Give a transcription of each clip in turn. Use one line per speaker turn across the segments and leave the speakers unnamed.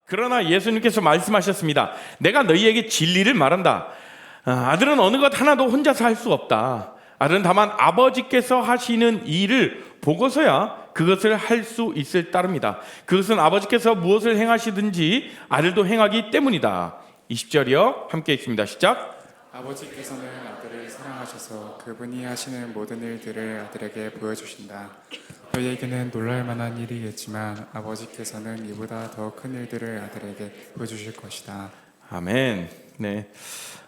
그러나 예수님께서 말씀하셨습니다. 내가 너희에게 진리를 말한다. 아들은 어느 것 하나도 혼자서 할 수 없다. 아들은 다만 아버지께서 하시는 일을 보고서야 그것을 할 수 있을 따름이다. 그것은 아버지께서 무엇을 행하시든지 아들도 행하기 때문이다. 20절이요. 함께 읽습니다. 시작.
아버지께서는 아들을 사랑하셔서 그분이 하시는 모든 일들을 아들에게 보여주신다. 너희에게는 놀랄 만한 일이겠지만 아버지께서는 이보다 더 큰 일들을 아들에게 보여주실 것이다.
아멘. 네.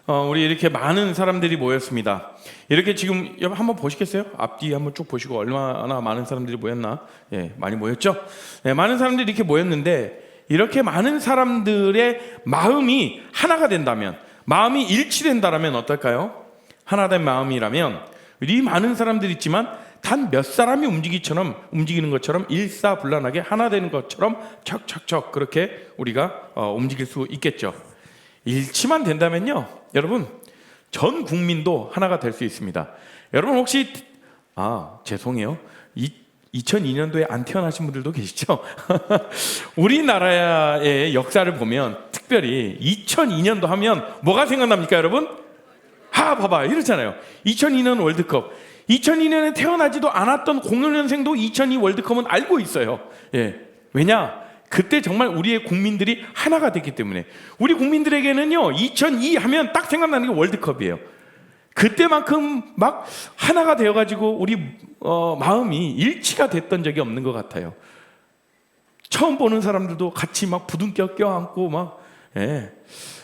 우리 이렇게 많은 사람들이 모였습니다. 이렇게 지금 한번 보시겠어요? 앞뒤 한번 쭉 보시고 얼마나 많은 사람들이 모였나? 예, 많이 모였죠? 네, 많은 사람들이 이렇게 모였는데 이렇게 많은 사람들의 마음이 하나가 된다면, 마음이 일치된다라면 어떨까요? 하나된 마음이라면 이 많은 사람들이 있지만 단 몇 사람이 움직이는 것처럼 일사불란하게 하나 되는 것처럼 척척척 그렇게 우리가 움직일 수 있겠죠. 일치만 된다면요, 여러분, 전 국민도 하나가 될 수 있습니다. 여러분 혹시 죄송해요, 2002년도에 안 태어나신 분들도 계시죠? 우리나라의 역사를 보면 특별히 2002년도 하면 뭐가 생각납니까, 여러분? 봐봐, 이렇잖아요. 2002년 월드컵, 2002년에 태어나지도 않았던 00년생도 2002 월드컵은 알고 있어요. 예, 왜냐? 그때 정말 우리의 국민들이 하나가 됐기 때문에. 우리 국민들에게는요, 2002 하면 딱 생각나는 게 월드컵이에요. 그때만큼 막 하나가 되어가지고 우리 마음이 일치가 됐던 적이 없는 것 같아요. 처음 보는 사람들도 같이 막 부둥켜 껴안고 막, 예,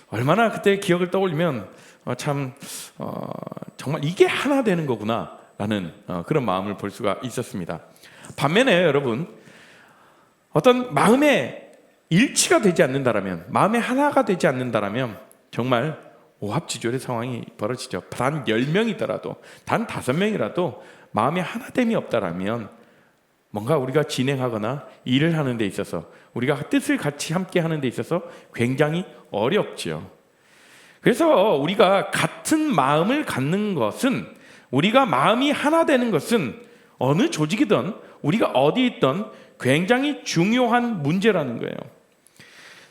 얼마나 그때 기억을 떠올리면 정말 이게 하나 되는 거구나 라는 그런 마음을 볼 수가 있었습니다. 반면에 여러분, 어떤 마음에 일치가 되지 않는다라면, 마음에 하나가 되지 않는다라면 정말 오합지졸의 상황이 벌어지죠. 단 10명이더라도, 단 5명이라도 마음에 하나됨이 없다라면 뭔가 우리가 진행하거나 일을 하는 데 있어서, 우리가 뜻을 같이 함께 하는 데 있어서 굉장히 어렵죠. 그래서 우리가 같은 마음을 갖는 것은, 우리가 마음이 하나 되는 것은 어느 조직이든 우리가 어디 있든 굉장히 중요한 문제라는 거예요.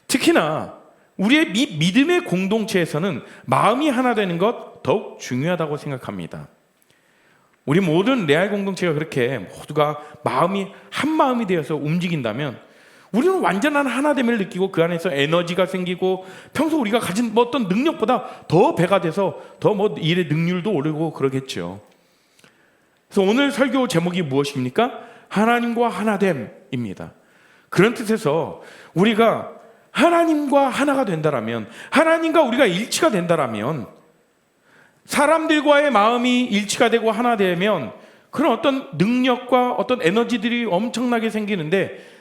특히나 우리의 믿음의 공동체에서는 마음이 하나 되는 것 더욱 중요하다고 생각합니다. 우리 모든 레알 공동체가 그렇게 모두가 마음이 한 마음이 되어서 움직인다면 우리는 완전한 하나됨을 느끼고 그 안에서 에너지가 생기고 평소 우리가 가진 어떤 능력보다 더 배가 돼서 더 일의 능률도 오르고 그러겠죠. 그래서 오늘 설교 제목이 무엇입니까? 하나님과 하나됨입니다. 그런 뜻에서 우리가 하나님과 하나가 된다라면, 하나님과 우리가 일치가 된다라면, 사람들과의 마음이 일치가 되고 하나 되면 그런 어떤 능력과 어떤 에너지들이 엄청나게 생기는데,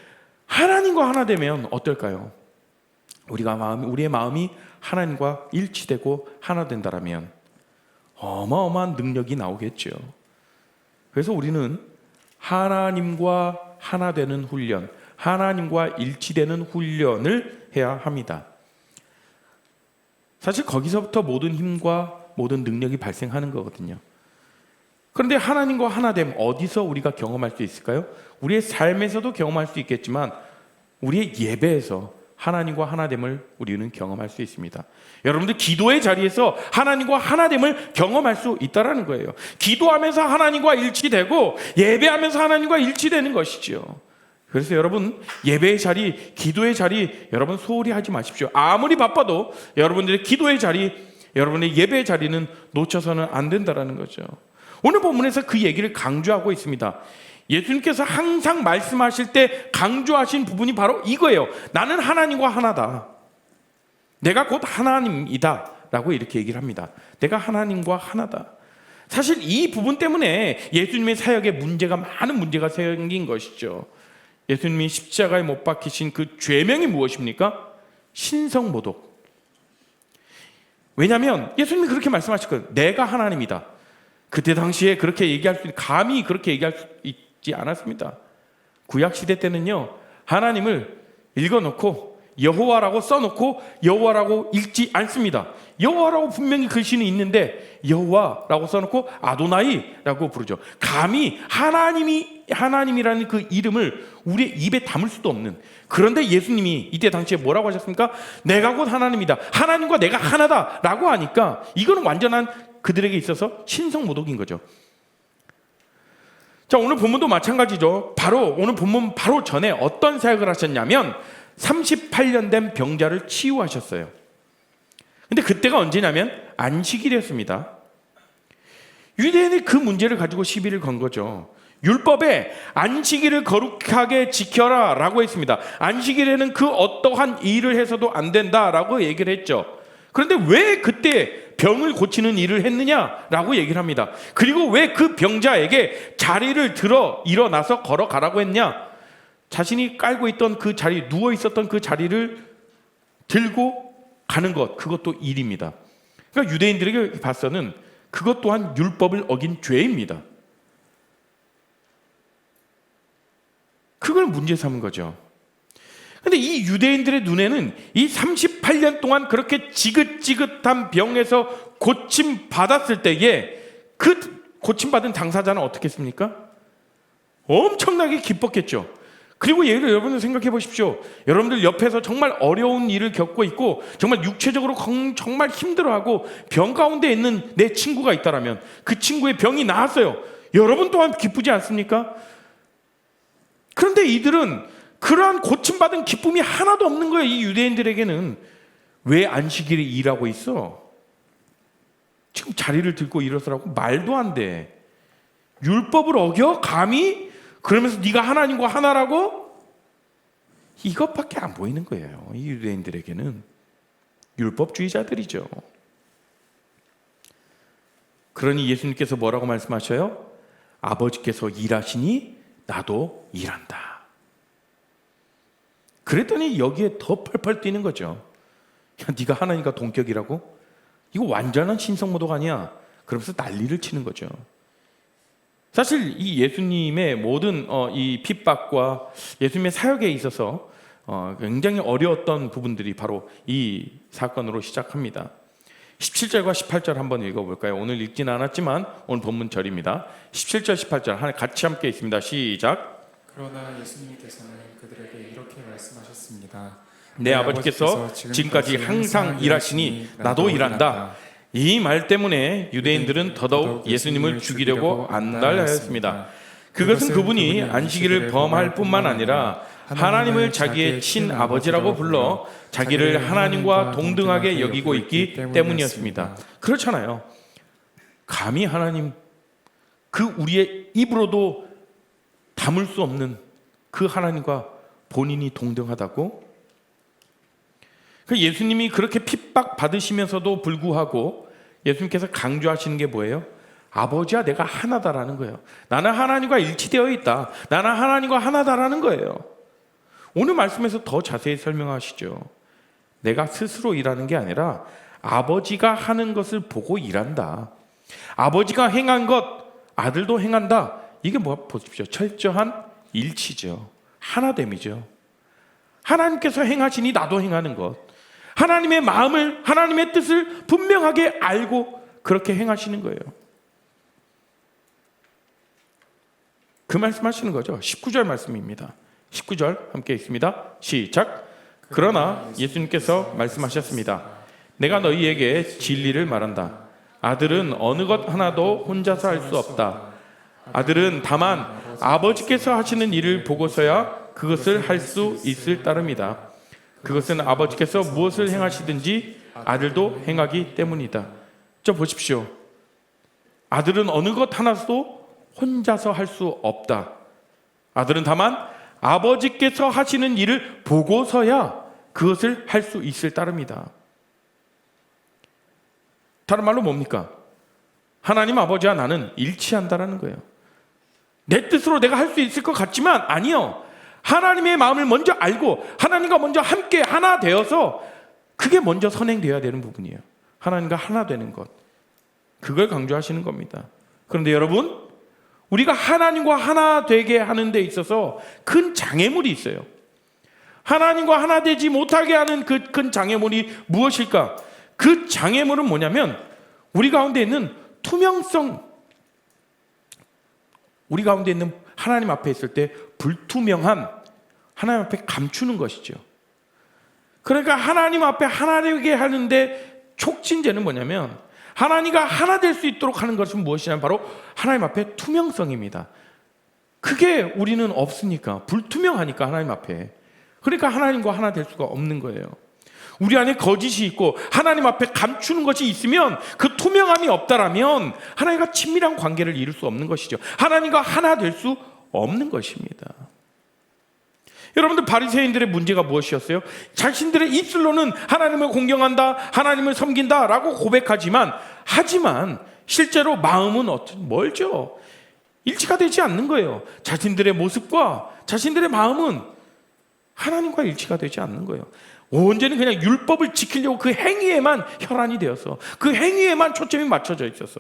하나님과 하나 되면 어떨까요? 우리의 마음이 하나님과 일치되고 하나 된다라면 어마어마한 능력이 나오겠죠. 그래서 우리는 하나님과 하나 되는 훈련, 하나님과 일치되는 훈련을 해야 합니다. 사실 거기서부터 모든 힘과 모든 능력이 발생하는 거거든요. 그런데 하나님과 하나됨, 어디서 우리가 경험할 수 있을까요? 우리의 삶에서도 경험할 수 있겠지만 우리의 예배에서 하나님과 하나됨을 우리는 경험할 수 있습니다. 여러분들 기도의 자리에서 하나님과 하나됨을 경험할 수 있다는 거예요. 기도하면서 하나님과 일치되고 예배하면서 하나님과 일치되는 것이죠. 그래서 여러분, 예배의 자리, 기도의 자리 여러분 소홀히 하지 마십시오. 아무리 바빠도 여러분들의 기도의 자리, 여러분의 예배의 자리는 놓쳐서는 안 된다는 거죠. 오늘 본문에서 그 얘기를 강조하고 있습니다. 예수님께서 항상 말씀하실 때 강조하신 부분이 바로 이거예요. 나는 하나님과 하나다. 내가 곧 하나님이다 라고 이렇게 얘기를 합니다. 내가 하나님과 하나다. 사실 이 부분 때문에 예수님의 사역에 많은 문제가 생긴 것이죠. 예수님이 십자가에 못 박히신 그 죄명이 무엇입니까? 신성모독. 왜냐하면 예수님이 그렇게 말씀하셨거든요. 내가 하나님이다. 그때 당시에 그렇게 얘기할 수, 감히 그렇게 얘기할 수 있지 않았습니다. 구약시대 때는요, 하나님을 읽어놓고 여호와라고 써놓고 여호와라고 읽지 않습니다. 여호와라고 분명히 글씨는 있는데 여호와라고 써놓고 아도나이라고 부르죠. 감히 하나님이 하나님이라는 그 이름을 우리의 입에 담을 수도 없는, 그런데 예수님이 이때 당시에 뭐라고 하셨습니까? 내가 곧 하나님이다, 하나님과 내가 하나다 라고 하니까 이거는 완전한 그들에게 있어서 신성모독인 거죠. 자, 오늘 본문도 마찬가지죠. 바로 오늘 본문 바로 전에 어떤 사역을 하셨냐면 38년 된 병자를 치유하셨어요. 근데 그때가 언제냐면 안식일이었습니다. 유대인이 그 문제를 가지고 시비를 건 거죠. 율법에 안식일을 거룩하게 지켜라 라고 했습니다. 안식일에는 그 어떠한 일을 해서도 안 된다라고 얘기를 했죠. 그런데 왜 그때 병을 고치는 일을 했느냐라고 얘기를 합니다. 그리고 왜 그 병자에게 자리를 들어 일어나서 걸어가라고 했냐? 자신이 깔고 있던 그 자리, 누워 있었던 그 자리를 들고 가는 것, 그것도 일입니다. 그러니까 유대인들에게 봐서는 그것 또한 율법을 어긴 죄입니다. 그걸 문제 삼은 거죠. 근데 이 유대인들의 눈에는 이 38년 동안 그렇게 지긋지긋한 병에서 고침 받았을 때에 그 고침 받은 당사자는 어떻게 했습니까? 엄청나게 기뻤겠죠. 그리고 예를 여러분들 생각해 보십시오. 여러분들 옆에서 정말 어려운 일을 겪고 있고 정말 육체적으로 정말 힘들어하고 병 가운데 있는 내 친구가 있다라면 그 친구의 병이 나았어요. 여러분 또한 기쁘지 않습니까? 그런데 이들은 그러한 고침받은 기쁨이 하나도 없는 거예요. 이 유대인들에게는. 왜 안식일에 일하고 있어? 지금 자리를 들고 일어서라고? 말도 안 돼. 율법을 어겨? 감히? 그러면서 네가 하나님과 하나라고? 이것밖에 안 보이는 거예요. 이 유대인들에게는. 율법주의자들이죠. 그러니 예수님께서 뭐라고 말씀하셔요? 아버지께서 일하시니 나도 일한다. 그랬더니 여기에 더 펄펄 뛰는 거죠. 야, 네가 하나님과 동격이라고? 이거 완전한 신성모독 아니야? 그러면서 난리를 치는 거죠. 사실 이 예수님의 모든 이 핍박과 예수님의 사역에 있어서 굉장히 어려웠던 부분들이 바로 이 사건으로 시작합니다. 17절과 18절 한번 읽어볼까요? 오늘 읽지는 않았지만 오늘 본문절입니다. 17절 18절 같이 함께 있습니다. 시작.
그러나 예수님께서는 그들에게 이렇게 말씀하셨습니다.
내 아버지께서 지금까지 항상 일하시니 나도 일한다. 이 말 때문에 유대인들은 더더욱 예수님을 죽이려고 안달하였습니다. 그것은 그분이 안식일을 범할 뿐만 아니라 하나님을 자기의 친아버지라고 불러 자기를 하나님과 동등하게 여기고 있기 때문이었습니다. 그렇잖아요. 감히 하나님, 그 우리의 입으로도 담을 수 없는 그 하나님과 본인이 동등하다고? 그 예수님이 그렇게 핍박 받으시면서도 불구하고 예수님께서 강조하시는 게 뭐예요? 아버지와 내가 하나다라는 거예요. 나는 하나님과 일치되어 있다. 나는 하나님과 하나다라는 거예요. 오늘 말씀에서 더 자세히 설명하시죠. 내가 스스로 일하는 게 아니라 아버지가 하는 것을 보고 일한다. 아버지가 행한 것 아들도 행한다. 이게 뭐 보십시오. 철저한 일치죠. 하나됨이죠. 하나님께서 행하시니 나도 행하는 것. 하나님의 마음을, 하나님의 뜻을 분명하게 알고 그렇게 행하시는 거예요. 그 말씀하시는 거죠. 19절 말씀입니다. 19절 함께 읽습니다. 시작. 그러나 예수님께서 말씀하셨습니다. 내가 너희에게 진리를 말한다. 아들은 어느 것 하나도 혼자서 할 수 없다. 아들은 다만 아버지께서 하시는 일을 보고서야 그것을 할 수 있을 따름이다. 그것은 아버지께서 무엇을 행하시든지 아들도 행하기 때문이다. 저 보십시오. 아들은 어느 것 하나도 혼자서 할 수 없다. 아들은 다만 아버지께서 하시는 일을 보고서야 그것을 할 수 있을 따름이다. 다른 말로 뭡니까? 하나님 아버지와 나는 일치한다라는 거예요. 내 뜻으로 내가 할 수 있을 것 같지만 아니요. 하나님의 마음을 먼저 알고 하나님과 먼저 함께 하나 되어서 그게 먼저 선행되어야 되는 부분이에요. 하나님과 하나 되는 것. 그걸 강조하시는 겁니다. 그런데 여러분, 우리가 하나님과 하나 되게 하는 데 있어서 큰 장애물이 있어요. 하나님과 하나 되지 못하게 하는 그 큰 장애물이 무엇일까? 그 장애물은 뭐냐면 우리 가운데 있는 투명성, 우리 가운데 있는 하나님 앞에 있을 때 불투명한 하나님 앞에 감추는 것이죠. 그러니까 하나님 앞에 하나 되게 하는데 촉진제는 뭐냐면 하나님과 하나 될 수 있도록 하는 것은 무엇이냐면 바로 하나님 앞에 투명성입니다. 그게 우리는 없으니까, 불투명하니까 하나님 앞에. 그러니까 하나님과 하나 될 수가 없는 거예요. 우리 안에 거짓이 있고 하나님 앞에 감추는 것이 있으면 그 투명함이 없다라면 하나님과 친밀한 관계를 이룰 수 없는 것이죠. 하나님과 하나 될 수 없는 것입니다. 여러분들, 바리새인들의 문제가 무엇이었어요? 자신들의 입술로는 하나님을 공경한다, 하나님을 섬긴다 라고 고백하지만 실제로 마음은 멀죠. 일치가 되지 않는 거예요. 자신들의 모습과 자신들의 마음은 하나님과 일치가 되지 않는 거예요. 온전히 그냥 율법을 지키려고 그 행위에만 혈안이 되어서, 그 행위에만 초점이 맞춰져 있어서.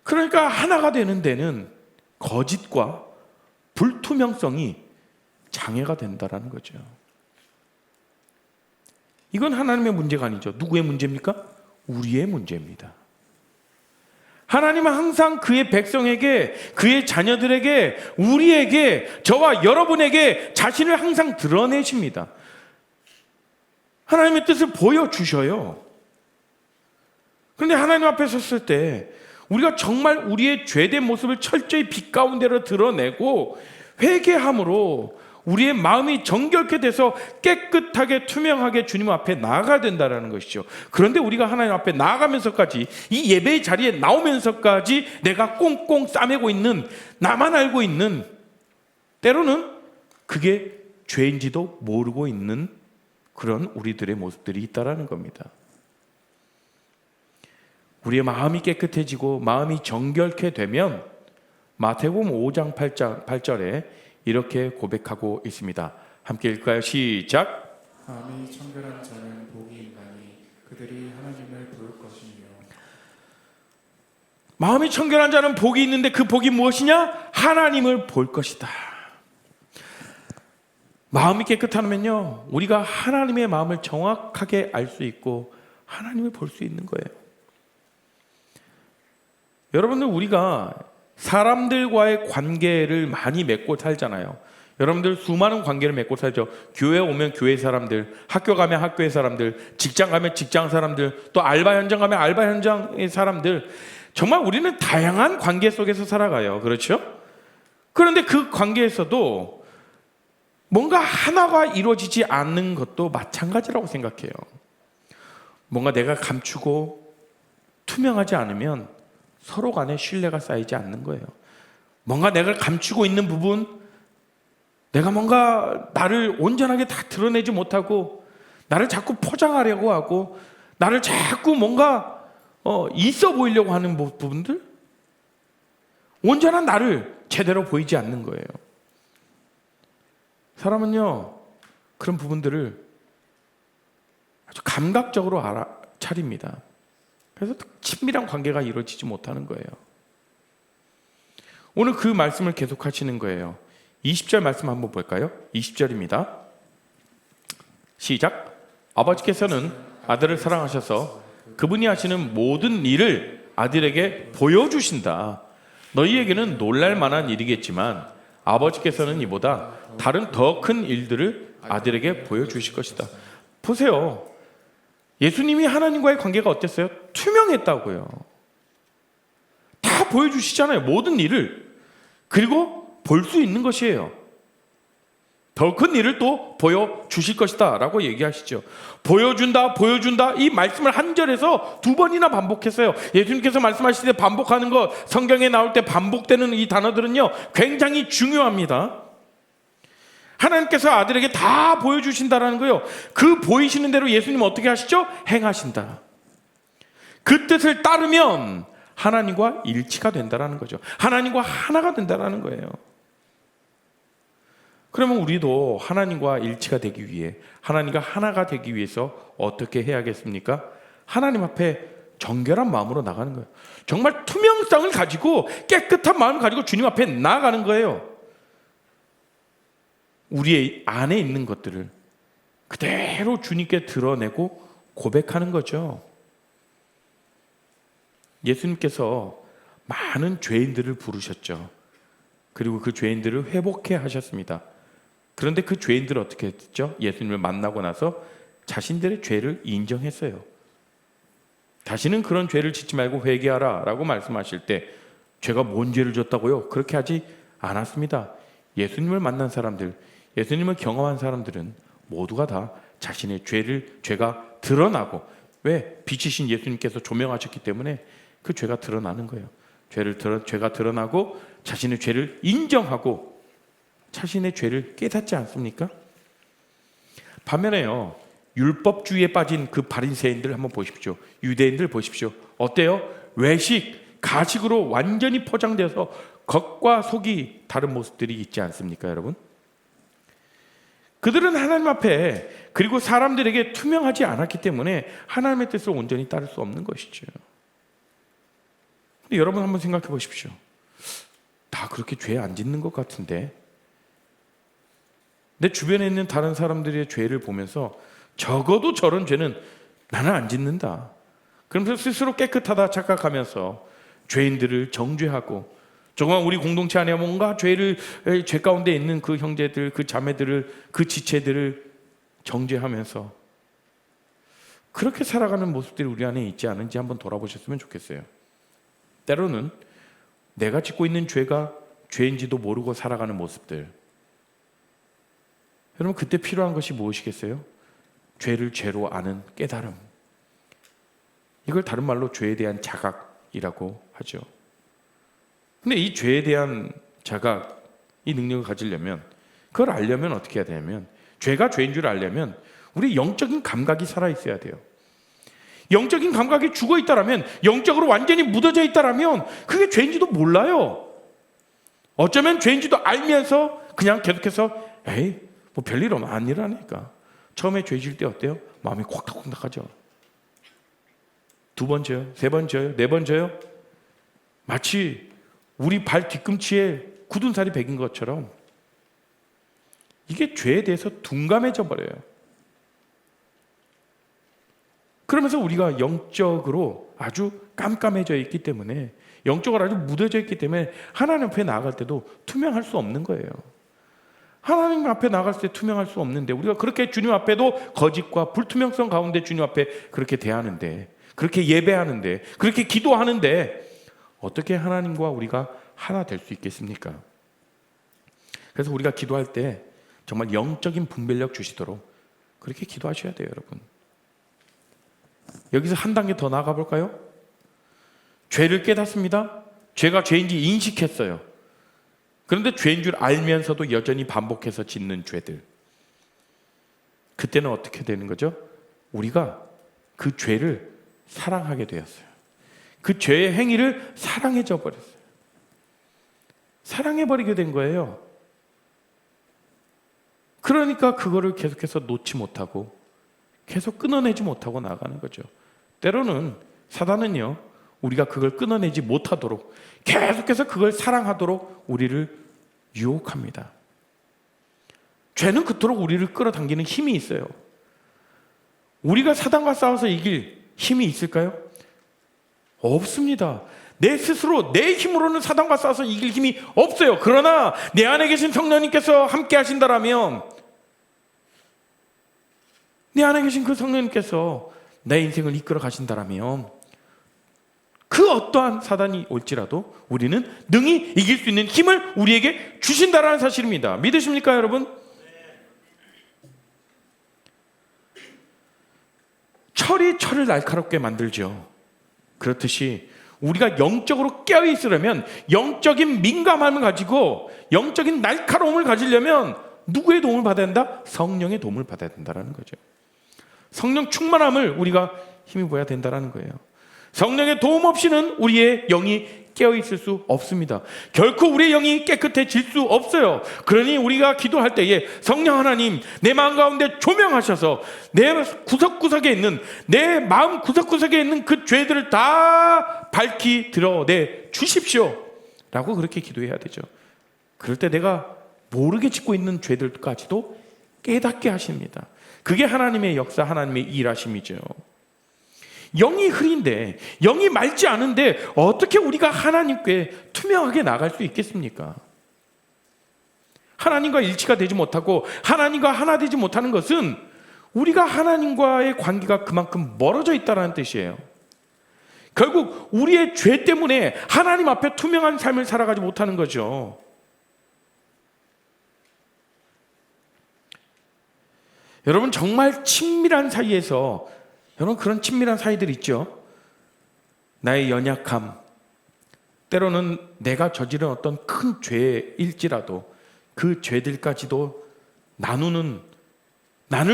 그러니까 하나가 되는 데는 거짓과 불투명성이 장애가 된다라는 거죠. 이건 하나님의 문제가 아니죠. 누구의 문제입니까? 우리의 문제입니다. 하나님은 항상 그의 백성에게, 그의 자녀들에게, 우리에게, 저와 여러분에게 자신을 항상 드러내십니다. 하나님의 뜻을 보여주셔요. 그런데 하나님 앞에 섰을 때 우리가 정말 우리의 죄된 모습을 철저히 빛 가운데로 드러내고 회개함으로 우리의 마음이 정결케 돼서 깨끗하게 투명하게 주님 앞에 나아가야 된다는 것이죠. 그런데 우리가 하나님 앞에 나아가면서까지, 이 예배의 자리에 나오면서까지 내가 꽁꽁 싸매고 있는, 나만 알고 있는, 때로는 그게 죄인지도 모르고 있는 그런 우리들의 모습들이 있다라는 겁니다. 우리의 마음이 깨끗해지고 마음이 정결케 되면 마태복음 5장 8절에 이렇게 고백하고 있습니다. 함께 읽을까요? 시작.
마음이 청결한 자는 복이 있나니 그들이 하나님을 볼 것이며.
마음이 청결한 자는 복이 있는데 그 복이 무엇이냐? 하나님을 볼 것이다. 마음이 깨끗하면요, 우리가 하나님의 마음을 정확하게 알 수 있고 하나님을 볼 수 있는 거예요. 여러분들, 우리가 사람들과의 관계를 많이 맺고 살잖아요. 여러분들 수많은 관계를 맺고 살죠. 교회 오면 교회 사람들, 학교 가면 학교의 사람들, 직장 가면 직장 사람들, 또 알바 현장 가면 알바 현장의 사람들. 정말 우리는 다양한 관계 속에서 살아가요. 그렇죠? 그런데 그 관계에서도 뭔가 하나가 이루어지지 않는 것도 마찬가지라고 생각해요. 뭔가 내가 감추고 투명하지 않으면 서로 간에 신뢰가 쌓이지 않는 거예요. 뭔가 내가 감추고 있는 부분, 내가 뭔가 나를 온전하게 다 드러내지 못하고 나를 자꾸 포장하려고 하고 나를 자꾸 뭔가 있어 보이려고 하는 부분들, 온전한 나를 제대로 보이지 않는 거예요. 사람은요, 그런 부분들을 아주 감각적으로 알아차립니다. 그래서 친밀한 관계가 이루어지지 못하는 거예요. 오늘 그 말씀을 계속 하시는 거예요. 20절 말씀 한번 볼까요? 20절입니다. 시작. 아버지께서는 아들을 사랑하셔서 그분이 하시는 모든 일을 아들에게 보여주신다. 너희에게는 놀랄 만한 일이겠지만 아버지께서는 이보다 다른 더 큰 일들을 아들에게 보여주실 것이다. 보세요. 예수님이 하나님과의 관계가 어땠어요? 투명했다고요. 다 보여주시잖아요. 모든 일을. 그리고 볼 수 있는 것이에요. 더 큰 일을 또 보여주실 것이다 라고 얘기하시죠. 보여준다, 보여준다, 이 말씀을 한 절에서 2번이나 반복했어요. 예수님께서 말씀하실 때 반복하는 것, 성경에 나올 때 반복되는 이 단어들은요, 굉장히 중요합니다. 하나님께서 아들에게 다 보여주신다라는 거예요. 그 보이시는 대로 예수님은 어떻게 하시죠? 행하신다. 그 뜻을 따르면 하나님과 일치가 된다라는 거죠. 하나님과 하나가 된다라는 거예요. 그러면 우리도 하나님과 일치가 되기 위해, 하나님과 하나가 되기 위해서 어떻게 해야겠습니까? 하나님 앞에 정결한 마음으로 나가는 거예요. 정말 투명성을 가지고 깨끗한 마음을 가지고 주님 앞에 나아가는 거예요. 우리의 안에 있는 것들을 그대로 주님께 드러내고 고백하는 거죠. 예수님께서 많은 죄인들을 부르셨죠. 그리고 그 죄인들을 회복해 하셨습니다. 그런데 그 죄인들은 어떻게 했죠? 예수님을 만나고 나서 자신들의 죄를 인정했어요. 다시는 그런 죄를 짓지 말고 회개하라 라고 말씀하실 때 죄가 뭔 죄를 졌다고요? 그렇게 하지 않았습니다. 예수님을 만난 사람들, 예수님을 경험한 사람들은 모두가 다 자신의 죄가 드러나고, 왜? 빛이신 예수님께서 조명하셨기 때문에 그 죄가 드러나는 거예요. 죄가 드러나고 자신의 죄를 인정하고 자신의 죄를 깨닫지 않습니까? 반면에요, 율법주의에 빠진 그 바리새인들 한번 보십시오. 유대인들 보십시오. 어때요? 외식, 가식으로 완전히 포장되어서 겉과 속이 다른 모습들이 있지 않습니까, 여러분? 그들은 하나님 앞에 그리고 사람들에게 투명하지 않았기 때문에 하나님의 뜻을 온전히 따를 수 없는 것이죠. 근데 여러분 한번 생각해 보십시오. 다 그렇게 죄 안 짓는 것 같은데 내 주변에 있는 다른 사람들의 죄를 보면서 적어도 저런 죄는 나는 안 짓는다, 그러면서 스스로 깨끗하다 착각하면서 죄인들을 정죄하고, 정말 우리 공동체 안에 뭔가 죄 가운데 있는 그 형제들, 그 자매들을, 그 지체들을 정죄하면서 그렇게 살아가는 모습들이 우리 안에 있지 않은지 한번 돌아보셨으면 좋겠어요. 때로는 내가 짓고 있는 죄가 죄인지도 모르고 살아가는 모습들, 여러분 그때 필요한 것이 무엇이겠어요? 죄를 죄로 아는 깨달음. 이걸 다른 말로 죄에 대한 자각이라고 하죠. 근데 이 죄에 대한 자각, 이 능력을 가지려면, 그걸 알려면 어떻게 해야 되냐면, 죄가 죄인 줄 알려면 우리 영적인 감각이 살아있어야 돼요. 영적인 감각이 죽어있다라면, 영적으로 완전히 묻어져 있다라면 그게 죄인지도 몰라요. 어쩌면 죄인지도 알면서 그냥 계속해서 에이 뭐 별일 안 일어나니까. 처음에 죄 지을 때 어때요? 마음이 콱탁콱탁하죠. 2번 져요, 3번 져요, 4번 져요. 마치 우리 발 뒤꿈치에 굳은 살이 배긴 것처럼 이게 죄에 대해서 둔감해져 버려요. 그러면서 우리가 영적으로 아주 깜깜해져 있기 때문에, 영적으로 아주 무뎌져 있기 때문에 하나님 앞에 나아갈 때도 투명할 수 없는 거예요. 하나님 앞에 나갈 때 투명할 수 없는데, 우리가 그렇게 주님 앞에도 거짓과 불투명성 가운데 주님 앞에 그렇게 대하는데, 그렇게 예배하는데, 그렇게 기도하는데 어떻게 하나님과 우리가 하나 될 수 있겠습니까? 그래서 우리가 기도할 때 정말 영적인 분별력 주시도록 그렇게 기도하셔야 돼요, 여러분. 여기서 한 단계 더 나아가 볼까요? 죄를 깨닫습니다. 죄가 죄인지 인식했어요. 그런데 죄인 줄 알면서도 여전히 반복해서 짓는 죄들, 그때는 어떻게 되는 거죠? 우리가 그 죄를 사랑하게 되었어요. 그 죄의 행위를 사랑해져 버렸어요. 사랑해버리게 된 거예요. 그러니까 그거를 계속해서 놓지 못하고 계속 끊어내지 못하고 나가는 거죠. 때로는 사단은요, 우리가 그걸 끊어내지 못하도록 계속해서 그걸 사랑하도록 우리를 유혹합니다. 죄는 그토록 우리를 끌어당기는 힘이 있어요. 우리가 사단과 싸워서 이길 힘이 있을까요? 없습니다. 내 스스로, 내 힘으로는 사단과 싸워서 이길 힘이 없어요. 그러나 내 안에 계신 성령님께서 함께 하신다라면, 내 안에 계신 그 성령님께서 내 인생을 이끌어 가신다라면, 그 어떠한 사단이 올지라도 우리는 능히 이길 수 있는 힘을 우리에게 주신다라는 사실입니다. 믿으십니까, 여러분? 철이 철을 날카롭게 만들죠. 그렇듯이 우리가 영적으로 깨어있으려면, 영적인 민감함을 가지고 영적인 날카로움을 가지려면 누구의 도움을 받아야 된다? 성령의 도움을 받아야 된다는 거죠. 성령 충만함을 우리가 힘입어야 된다는 거예요. 성령의 도움 없이는 우리의 영이 깨어있을 수 없습니다. 결코 우리의 영이 깨끗해질 수 없어요. 그러니 우리가 기도할 때에 성령 하나님, 내 마음 가운데 조명하셔서 내 구석구석에 있는, 내 마음 구석구석에 있는 그 죄들을 다 밝히 드러내 주십시오 라고 그렇게 기도해야 되죠. 그럴 때 내가 모르게 짓고 있는 죄들까지도 깨닫게 하십니다. 그게 하나님의 역사, 하나님의 일하심이죠. 영이 흐린데, 영이 맑지 않은데 어떻게 우리가 하나님께 투명하게 나갈 수 있겠습니까? 하나님과 일치가 되지 못하고 하나님과 하나 되지 못하는 것은 우리가 하나님과의 관계가 그만큼 멀어져 있다는 뜻이에요. 결국 우리의 죄 때문에 하나님 앞에 투명한 삶을 살아가지 못하는 거죠. 여러분, 정말 친밀한 사이에서, 여러분, 그런 친밀한 사이들 있죠. 나의 연약함, 때로는 내가 저지른 어떤 큰 죄일지라도 그 죄들까지도 나눌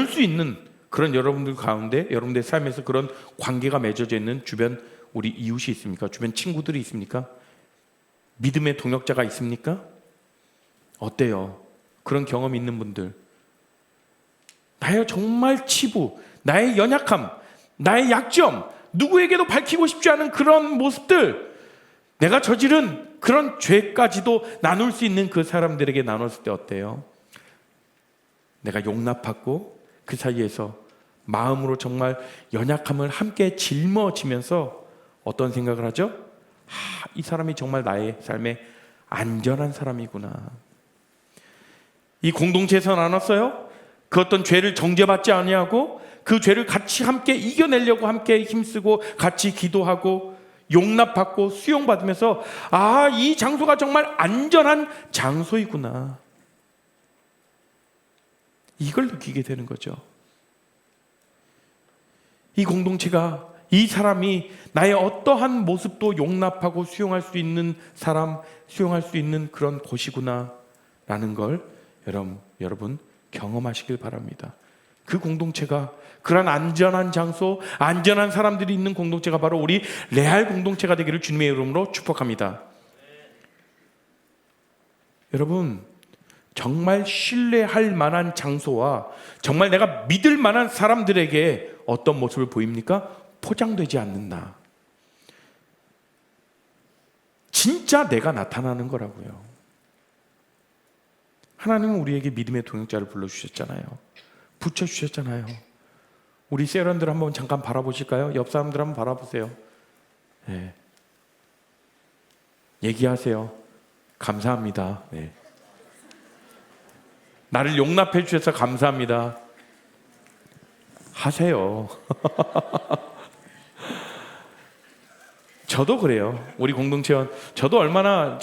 수 있는 그런 여러분들 가운데, 여러분들의 삶에서 그런 관계가 맺어져 있는 주변 우리 이웃이 있습니까? 주변 친구들이 있습니까? 믿음의 동역자가 있습니까? 어때요? 그런 경험이 있는 분들, 나의 정말 치부, 나의 연약함, 나의 약점, 누구에게도 밝히고 싶지 않은 그런 모습들, 내가 저지른 그런 죄까지도 나눌 수 있는 그 사람들에게 나눴을 때 어때요? 내가 용납하고 그 사이에서 마음으로 정말 연약함을 함께 짊어지면서 어떤 생각을 하죠? 이 사람이 정말 나의 삶에 안전한 사람이구나. 이 공동체에서 나눴어요? 그 어떤 죄를 정죄받지 아니하고 그 죄를 같이 함께 이겨내려고 함께 힘쓰고 같이 기도하고 용납받고 수용받으면서 이 장소가 정말 안전한 장소이구나, 이걸 느끼게 되는 거죠. 이 공동체가, 이 사람이 나의 어떠한 모습도 용납하고 수용할 수 있는 사람, 수용할 수 있는 그런 곳이구나 라는 걸 여러분 경험하시길 바랍니다. 그 공동체가, 그런 안전한 장소, 안전한 사람들이 있는 공동체가 바로 우리 레알 공동체가 되기를 주님의 이름으로 축복합니다. 여러분, 정말 신뢰할 만한 장소와 정말 내가 믿을 만한 사람들에게 어떤 모습을 보입니까? 포장되지 않는다. 진짜 내가 나타나는 거라고요. 하나님은 우리에게 믿음의 동역자를 불러주셨잖아요. 붙여주셨잖아요. 우리 세런들 한번 잠깐 바라보실까요? 옆 사람들 한번 바라보세요. 네. 얘기하세요. 감사합니다. 네. 나를 용납해 주셔서 감사합니다. 하세요. 저도 그래요. 우리 공동체원, 저도 얼마나,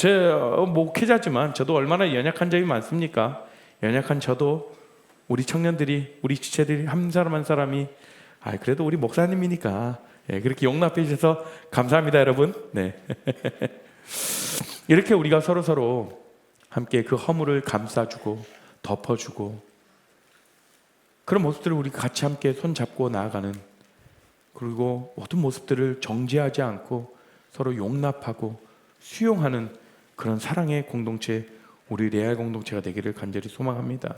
목회자지만 저도 얼마나 연약한 점이 많습니까? 연약한 저도, 우리 청년들이, 우리 지체들이 한 사람 한 사람이 그래도 우리 목사님이니까 그렇게 용납해 주셔서 감사합니다, 여러분. 네. 이렇게 우리가 서로 함께 그 허물을 감싸주고 덮어주고 그런 모습들을 우리 같이 함께 손잡고 나아가는, 그리고 모든 모습들을 정죄하지 않고 서로 용납하고 수용하는 그런 사랑의 공동체, 우리 레알 공동체가 되기를 간절히 소망합니다.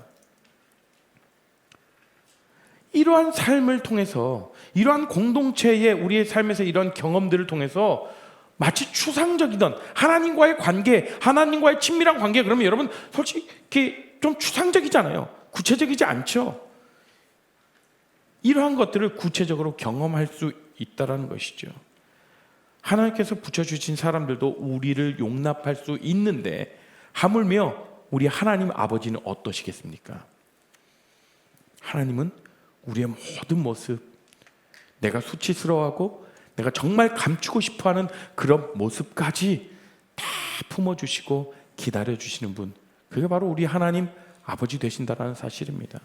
이러한 삶을 통해서, 이러한 공동체의 우리의 삶에서 이런 경험들을 통해서 마치 추상적이던 하나님과의 관계, 하나님과의 친밀한 관계, 그러면 여러분 솔직히 좀 추상적이잖아요. 구체적이지 않죠. 이러한 것들을 구체적으로 경험할 수 있다는 것이죠. 하나님께서 붙여주신 사람들도 우리를 용납할 수 있는데 하물며 우리 하나님 아버지는 어떠시겠습니까? 하나님은 우리의 모든 모습, 내가 수치스러워하고 내가 정말 감추고 싶어하는 그런 모습까지 다 품어주시고 기다려주시는 분, 그게 바로 우리 하나님 아버지 되신다는 사실입니다.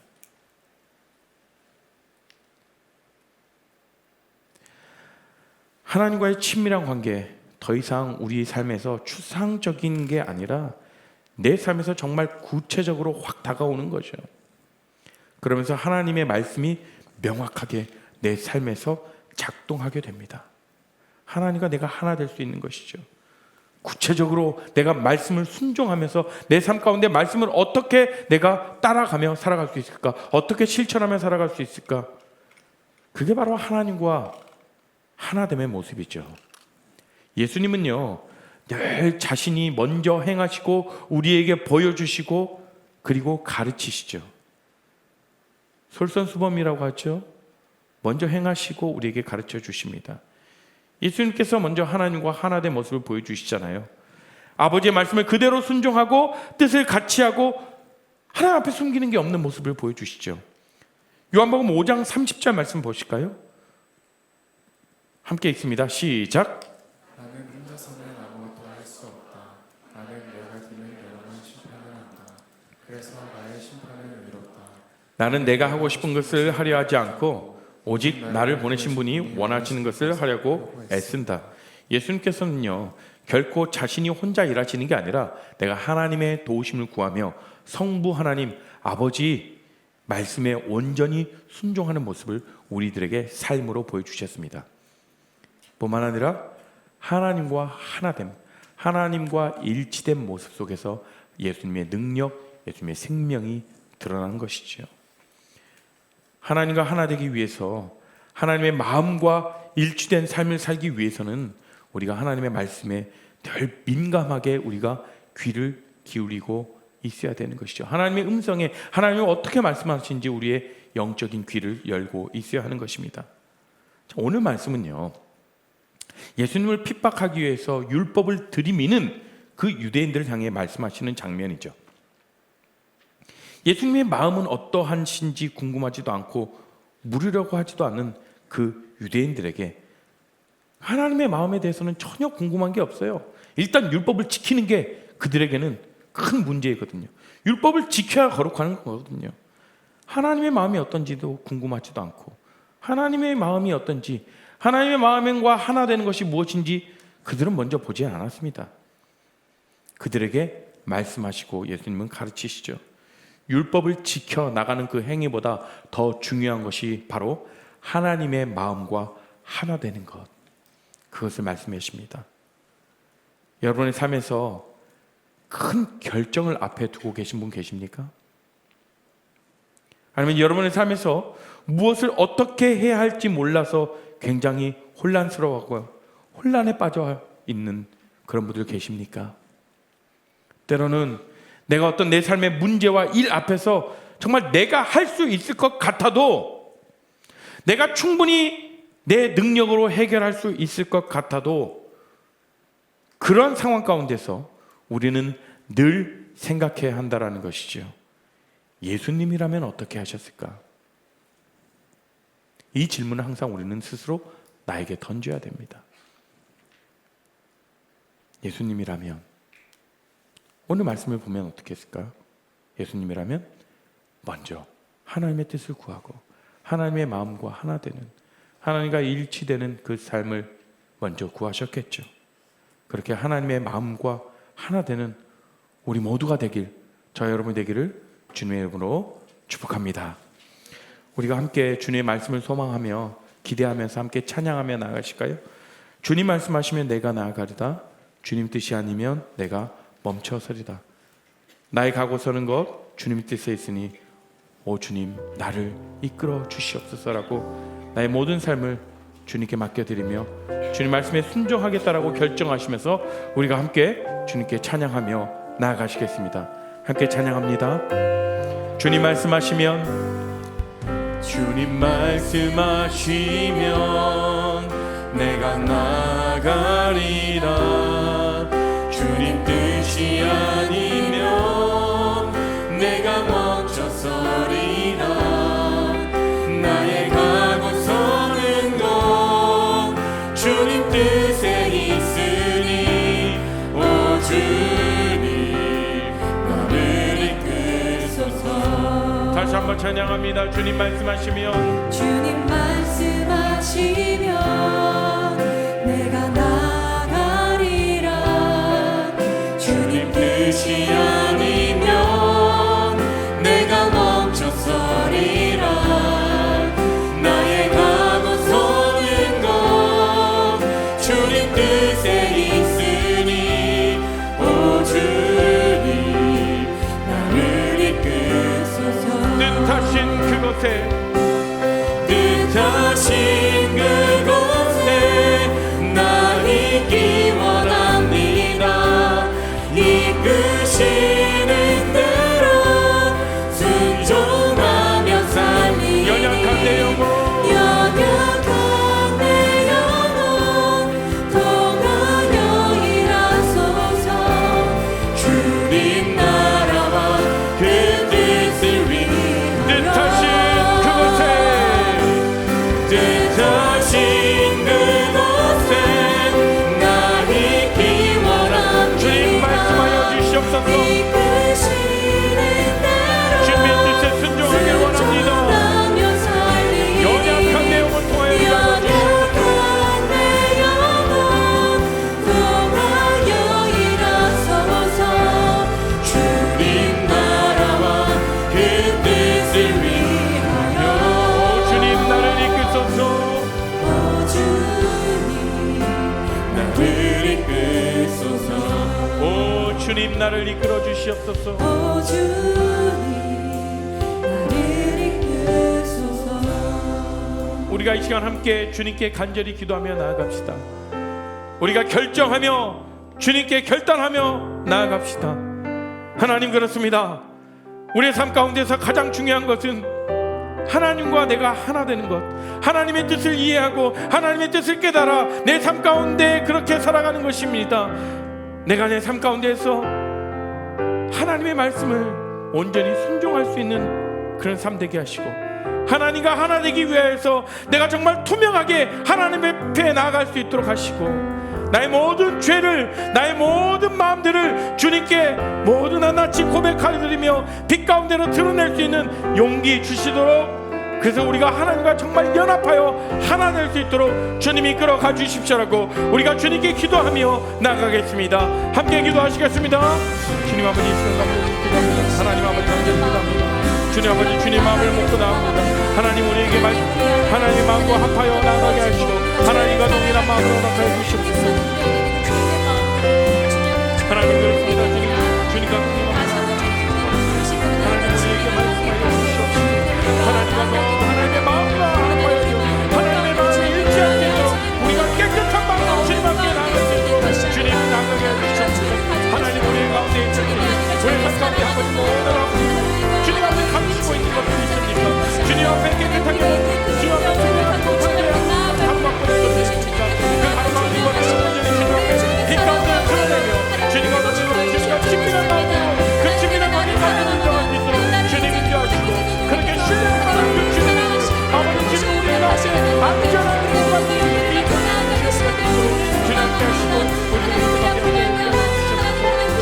하나님과의 친밀한 관계, 더 이상 우리 삶에서 추상적인 게 아니라 내 삶에서 정말 구체적으로 확 다가오는 거죠. 그러면서 하나님의 말씀이 명확하게 내 삶에서 작동하게 됩니다. 하나님과 내가 하나 될 수 있는 것이죠. 구체적으로 내가 말씀을 순종하면서 내 삶 가운데 말씀을 어떻게 내가 따라가며 살아갈 수 있을까? 어떻게 실천하며 살아갈 수 있을까? 그게 바로 하나님과 하나됨의 모습이죠. 예수님은요, 늘 자신이 먼저 행하시고 우리에게 먼저 행하시고 우리에게 가르쳐 주십니다. 예수님께서 먼저 하나님과 하나된 모습을 보여주시잖아요. 아버지의 말씀을 그대로 순종하고 뜻을 같이 하고 하나님 앞에 숨기는 게 없는 모습을 보여주시죠. 요한복음 5장 30절 말씀 보실까요? 함께 읽습니다. 시작.
나는 혼자서는 아무것도 할 수 없다. 나는 내가 듣는 여러분 심판을 한다. 그래서 나의 심판은 의롭다.
나는 내가 하고 싶은 것을 하려 하지 않고 오직 나를 보내신 분이 원하시는 것을 하려고 애쓴다. 예수님께서는요, 결코 자신이 혼자 일하시는 게 아니라 내가 하나님의 도우심을 구하며 성부 하나님 아버지 말씀에 온전히 순종하는 모습을 우리들에게 삶으로 보여주셨습니다. 뿐만 아니라 하나님과 하나됨, 하나님과 일치된 모습 속에서 예수님의 능력, 예수님의 생명이 드러나는 것이죠. 하나님과 하나 되기 위해서, 하나님의 마음과 일치된 삶을 살기 위해서는 우리가 하나님의 말씀에 덜 민감하게 우리가 귀를 기울이고 있어야 되는 것이죠. 하나님의 음성에 하나님이 어떻게 말씀하시는지 우리의 영적인 귀를 열고 있어야 하는 것입니다. 오늘 말씀은요, 예수님을 핍박하기 위해서 율법을 들이미는 그 유대인들을 향해 말씀하시는 장면이죠. 예수님의 마음은 어떠한신지 궁금하지도 않고 물으려고 하지도 않는 그 유대인들에게 하나님의 마음에 대해서는 전혀 궁금한 게 없어요. 일단 율법을 지키는 게 그들에게는 큰 문제이거든요. 율법을 지켜야 거룩한 거거든요. 하나님의 마음이 어떤지도 궁금하지도 않고, 하나님의 마음이 어떤지, 하나님의 마음과 하나 되는 것이 무엇인지 그들은 먼저 보지 않았습니다. 그들에게 말씀하시고 예수님은 가르치시죠. 율법을 지켜 나가는 그 행위보다 더 중요한 것이 바로 하나님의 마음과 하나 되는 것, 그것을 말씀해 주십니다. 여러분의 삶에서 큰 결정을 앞에 두고 계신 분 계십니까? 아니면 여러분의 삶에서 무엇을 어떻게 해야 할지 몰라서 굉장히 혼란스러워하고 혼란에 빠져 있는 그런 분들 계십니까? 때로는 내가 어떤 내 삶의 문제와 일 앞에서 정말 내가 할 수 있을 것 같아도, 내가 충분히 내 능력으로 해결할 수 있을 것 같아도, 그런 상황 가운데서 우리는 늘 생각해야 한다는 것이죠. 예수님이라면 어떻게 하셨을까? 이 질문을 항상 우리는 스스로 나에게 던져야 됩니다. 예수님이라면, 오늘 말씀을 보면 어떻게 했을까요? 예수님이라면 먼저 하나님의 뜻을 구하고 하나님의 마음과 하나 되는, 하나님과 일치되는 그 삶을 먼저 구하셨겠죠. 그렇게 하나님의 마음과 하나 되는 우리 모두가 되길, 저 여러분이 되기를 주님의 이름으로 축복합니다. 우리가 함께 주님의 말씀을 소망하며 기대하면서 함께 찬양하며 나아가실까요? 주님 말씀하시면 내가 나아가리다. 주님 뜻이 아니면 내가 멈춰서리다. 나의 가고 서는 것 주님 뜻에 있으니 오 주님 나를 이끌어 주시옵소서라고 나의 모든 삶을 주님께 맡겨드리며 주님 말씀에 순종하겠다라고 결정하시면서 우리가 함께 주님께 찬양하며 나아가시겠습니다. 함께 찬양합니다. 주님 말씀하시면, 주님 말씀하시면 내가 나아가리라. 주님 뜻이 아니면 내가 멈춰서리라. 나의 가고 서는 곳 주님 뜻에 있으니 오 주님 나를 이끄소서. 다시 한번 찬양합니다. 주님 말씀하시면,
주님 말씀하시면 내가 나가리라. 주님 뜻이 아니면 내가 멈춰서리라. 나의 가고 서는 곳 주님 뜻에 있으니 오 주님 나를 이끄소서.
뜻하신 그곳에,
뜻하신 그곳에
주님 나를 이끌어 주시옵소서.
오 주님 나를 이끄소서.
우리가 이 시간 함께 주님께 간절히 기도하며 나아갑시다. 우리가 결정하며 주님께 결단하며 나아갑시다. 하나님, 그렇습니다. 우리의 삶 가운데서 가장 중요한 것은 하나님과 내가 하나 되는 것, 하나님의 뜻을 이해하고 하나님의 뜻을 깨달아 내 삶 가운데 그렇게 살아가는 것입니다. 내가 내 삶 가운데에서 하나님의 말씀을 온전히 순종할 수 있는 그런 삶 되게 하시고, 하나님과 하나 되기 위해서 내가 정말 투명하게 하나님 앞에 나아갈 수 있도록 하시고, 나의 모든 죄를, 나의 모든 마음들을 주님께 모두 낱낱이 고백하여드리며 빛 가운데로 드러낼 수 있는 용기 주시도록, 그래서 우리가 하나님과 정말 연합하여 하나 될 수 있도록 주님이 이끌어가 주십시오라고 우리가 주님께 기도하며 나가겠습니다. 함께 기도하시겠습니다. 주님 아버지, 기도합니다. 하나님 아버지, 간절히 기도합니다. 주님 아버지, 주님 마음을 먹고 나옵니다. 하나님, 우리에게 하나님의 마음과 합하여 나가게 하시고 하나님과 동일한 마음으로 나가게 주시옵소서. 하나님, 그렇습니다. 주님과 동일한 하나님, 우리에게 말씀하여 주시옵소서. 하나님의 마음과 합하여 하나님의 마음에 일치할 때도 우리가 깨끗한 마음으로 주님 앞에 나아갈 수 있도록 주님 나가게 해주시옵소서. 하나님, 우리 가운데 있는 우리 삶 가운데 한 번 모든 주님 앞에 감추고 있는 것들이 있습니까? 주님 앞에 깨끗하게 주님 앞에 준비하는 것들에 감막고 있는 것들이 있습니까? 그 감막인 것들을 온전히 주님 앞에 빛 가운데 드러내며 주님과 주님과 친밀한 마음으로 그 친밀한 마음이 가운데 인정할 수 있도록 주님 인도하시고, 그렇게 신뢰할 만한 그 주님 아버지, 주님 우리 가운데 안전한 것과 주님 함께 하시고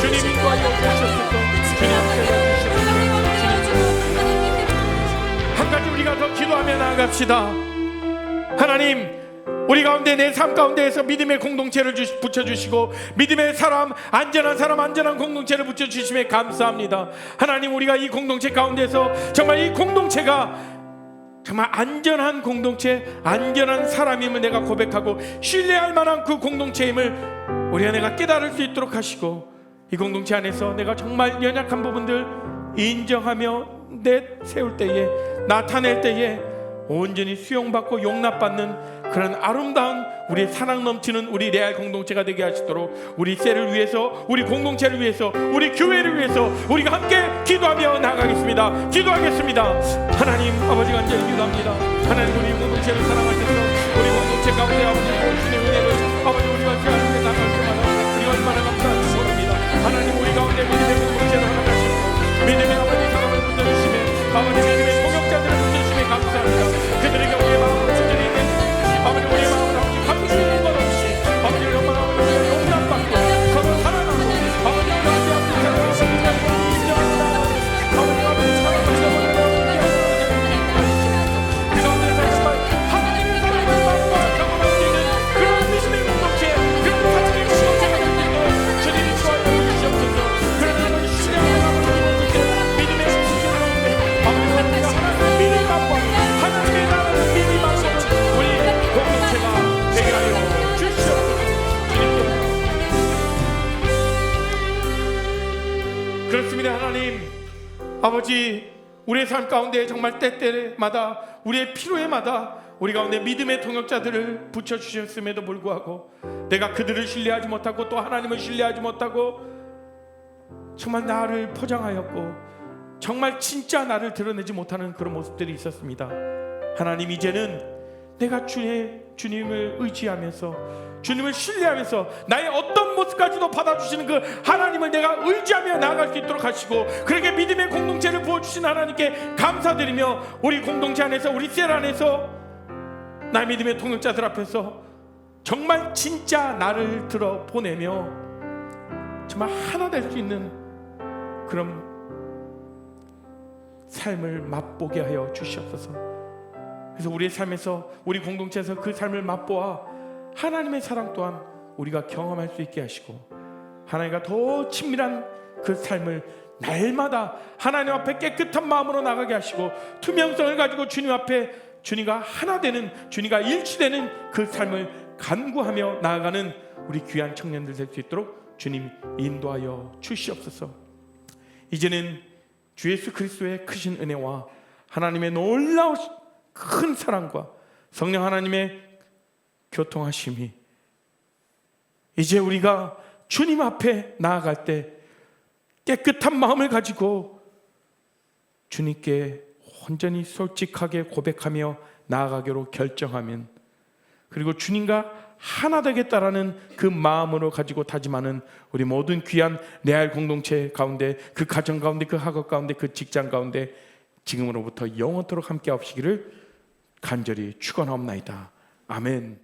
주님 인도하여 주셨을까? 주님 함께 해주시옵소서. 한 가지 우리가 더 기도하며 나아갑시다. 하나님, 우리 가운데 내 삶 가운데에서 믿음의 공동체를 붙여주시고 믿음의 사람, 안전한 공동체를 붙여주심에 감사합니다. 하나님, 우리가 이 공동체 가운데서 정말 이 공동체가 정말 안전한 공동체, 안전한 사람임을 내가 고백하고 신뢰할 만한 그 공동체임을 우리 안에가 깨달을 수 있도록 하시고, 이 공동체 안에서 내가 정말 연약한 부분들 인정하며 내세울 때에, 나타낼 때에 온전히 수용받고 용납받는 그런 아름다운 우리의 사랑 넘치는 우리 레알 공동체가 되게 하시도록 우리 셀을 위해서, 우리 공동체를 위해서, 우리 교회를 위해서 우리가 함께 기도하며 나가겠습니다. 기도하겠습니다. 하나님 아버지, 간절히 기도합니다. 하나님, 우리 공동체를 사랑하셔서 우리 공동체 가운데 아버지 보여주시는 은혜를 아버지 우리가 함께 나갈 때마다 우리가 얼마나 감사한지 모릅니다. 하나님, 우리 가운데 믿음의 공동체를 허락하시고 믿음의 아버지 사랑을 붙여주시며 아버지 믿음의 동역자들을 붙여주시며 감사합니다. 그들에게 우리의 마음을 온전히 아버지, 우리의 마음을 감추는 것 없이 아버지 얼마나 우리가 용납받고 서로 사랑하고 아버지 우리 앞에 사랑하고 인정합니다. 아버지 사랑하고 그 가운데서 정말 하나님의 사랑을 맛보아 경험할 수 있는 그런 믿음의 공동체, 그런 가정의 공동체가 될 수 있도록 주님이 좋아해 주시옵소서. 그런 여러분 신뢰하는 공동체, 믿음의 공동체 가운데 아버지 우리가 하나님의 믿음을 맛보아 하나님의 나라를 믿음이 맛보아 우리 공동체가 되게 하여 주시옵소서. 그렇습니다. 하나님 아버지, 우리의 삶 가운데 정말 때때마다 우리의 필요에마다 우리 가운데 믿음의 동역자들을 붙여주셨음에도 불구하고 내가 그들을 신뢰하지 못하고 또 하나님을 신뢰하지 못하고 정말 나를 포장하였고 정말 진짜 나를 드러내지 못하는 그런 모습들이 있었습니다. 하나님, 이제는 내가 주님을 의지하면서 주님을 신뢰하면서 나의 어떤 모습까지도 받아주시는 그 하나님을 내가 의지하며 나아갈 수 있도록 하시고, 그렇게 믿음의 공동체를 부어주신 하나님께 감사드리며 우리 공동체 안에서, 우리 셀 안에서 나의 믿음의 동역자들 앞에서 정말 진짜 나를 들어 보내며 정말 하나 될 수 있는 그런 삶을 맛보게 하여 주시옵소서. 그래서 우리의 삶에서, 우리 공동체에서 그 삶을 맛보아 하나님의 사랑 또한 우리가 경험할 수 있게 하시고, 하나님과 더 친밀한 그 삶을 날마다 하나님 앞에 깨끗한 마음으로 나가게 하시고, 투명성을 가지고 주님 앞에 주님과 하나 되는, 주님과 일치되는 그 삶을 간구하며 나아가는 우리 귀한 청년들 될 수 있도록 주님 인도하여 주시옵소서. 이제는 주 예수 그리스도의 크신 은혜와 하나님의 놀라운 큰 사랑과 성령 하나님의 교통하심이 이제 우리가 주님 앞에 나아갈 때 깨끗한 마음을 가지고 주님께 온전히 솔직하게 고백하며 나아가기로 결정하면, 그리고 주님과 하나 되겠다라는 그 마음으로 가지고 다짐하는 우리 모든 귀한 레알 공동체 가운데, 그 가정 가운데, 그 학업 가운데, 그 직장 가운데 지금으로부터 영원토록 함께 하시기를 간절히 축원하옵나이다. 아멘.